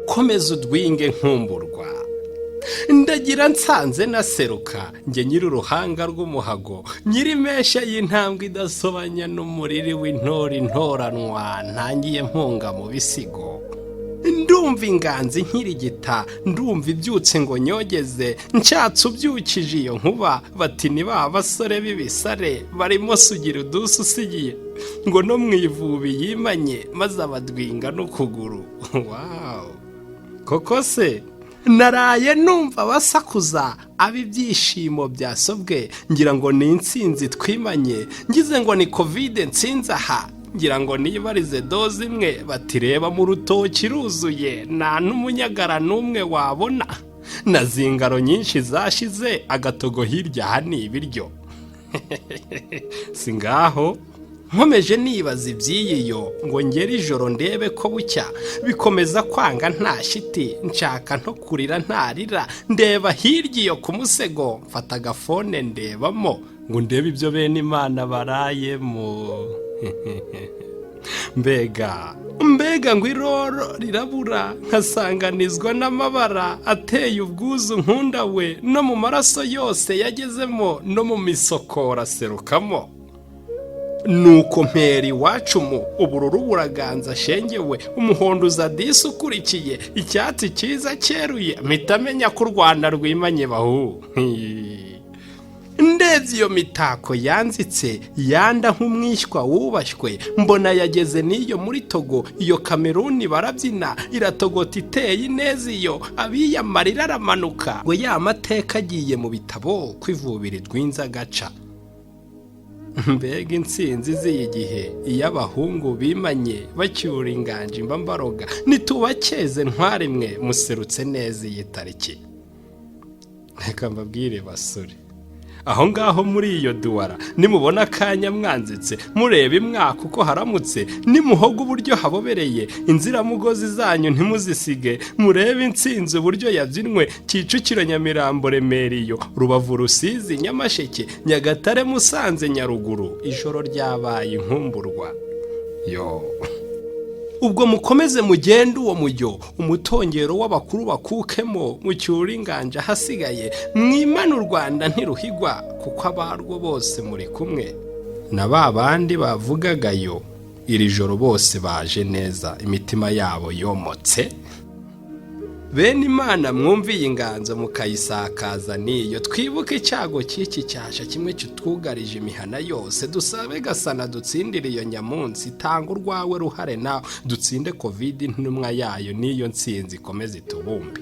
Komeza Udwinge Nkumburwa. Ndagira nsanze naseruka nge nyiri uruhanga rw'umuhago nyiri mesha y'intambwe idasobanya n'umuriri w'intori ntoranwa ntangiye mpunga mu bisigo. Ndumva inganzo nkirigita ndumva ibyutse ngo nyogeze nshatse ubyukije iyo nkuba bati ni ba basore b'ibisare barimo sugira udusu usigiye ngo no mwivubi yimanye maze abadwinga n'ukuguru. Wow, koko se naraye numva basakuza abibyishimo byasobwe ngira ngo ni insinzi twimanye ngize ngo ni covid nsinza aha ngira ngo nibarize doze imwe batireba mu rutoki ruzuye nta n'umunyagara n'umwe wabona na zingaro nyinshi zashize agatogo hirya hani ibiryo. Singaho nkomeje nibaza ibyiyiyo ngo ngere ijoro ndebe ko bucya bikomeza kwanga nta shiti nshaka nto kurira ntarira ndeba hirya iyo ku musego mfata agafone ndebamo ngo ndebe ibyo bene Imana barayemo. mbega ngo iroro rirabura nkasanganizwa n'amabara ateye ubwuzu nkunda we no mu maraso yose yagezemo no mu misokora serukamo. Nuko mpera iwacu mu ubururu buraganza shengewe umuhondo uza disi ukurikiye icyatsi cyiza cyeruye mpita menya ko u Rwanda rwimanye bahu. Ndebye iyo mitako yanzitse yanda nk'umwishywa wubashywe mbona yageze n'iyo muri Togo iyo Kameruni barabyina iratogota iteye neza iyo abiyamarira aramanuka ngo ya mateka agiye mu bitabo kwivubira Udwinge agaca. Mbega insinzi z'igihe iyo abahungu bimanye bacyura inganje mbambaroga nitubakeze ntwarimwe muserutse neza iyi tariki. Reka mbabwire basore aho ngaho muri iyo duwara nimubona akanya mwanzitse mureba imwaka uko haramutse nimuhoga uburyo habobereye inziramugozi zanyu ntimuzisige murebe insinzi uburyo yabyinwe Kicukiro Nyamirambo Remeriyo Rubavu Rusizi Nyamasheke Nyagatare Musanze Nyaruguru ijoro ryabaye Nkumburwa. Yo ubwo mukomeze mugende uwo mujyo umutongero w'abakuru bakukemo mucyura inganje hasigaye mwimana u Rwanda ntiruhigwa kuko abarwo bose muri kumwe na babandi bavugagayo iri joro bose baje neza imitima yabo yomotse. Bene Imana mwumviye inganzo mukayisakaza niyo twibuke icyago cy'iki cyasha kimwe cyutwugarije imihana yose dusabe gasana dutsindire iyo nyamunsi tanga urwawe ruhare nawe dutsinde covid ntumwa yayo niyo nsinzi ikomeze itubumbe.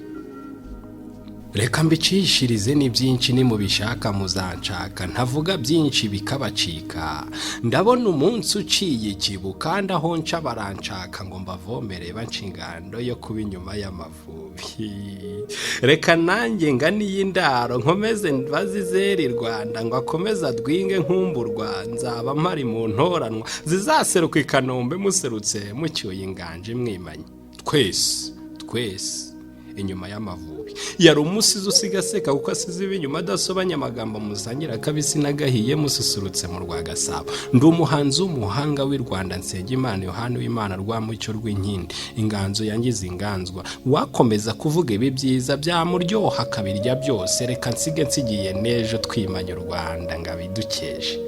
Reka mbicishirize ni byinshi ni mubishaka muzanshaka ntavuga byinshi bikabacika ndabona umunsi uciye ikibu kandi aho nca baranshaka ngo mbavomere banshingando yo kuba inyuma y'Amavubi. Reka nanjye nganiye indaro nkomeze bazizera Rwanda ngo akomeza Udwinge Nkumburwa nzaba mpari mu ntoranwa zizaseruka ikanombe muserutse mucyuye inganje mwimanye twese inyuma y'Amavubi. Yari umusizi usigaseka kuko asize ibinyuma adasobanya amagambo muzangira kabisi nagahiye mususurutse mu Rwagasabo. Ndi umuhanzi w'umuhanga w'i Rwanda Nsengimana Yohana w'Imana Rwamucyo Rw'inkindi Inganzo yangize inganzwa wakomeza kuvuga ibi byiza byamuryoha kabirya byose reka nsige nsigiye nejo twimanye u Rwanda ngabidukeje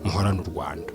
muhorana u Rwanda.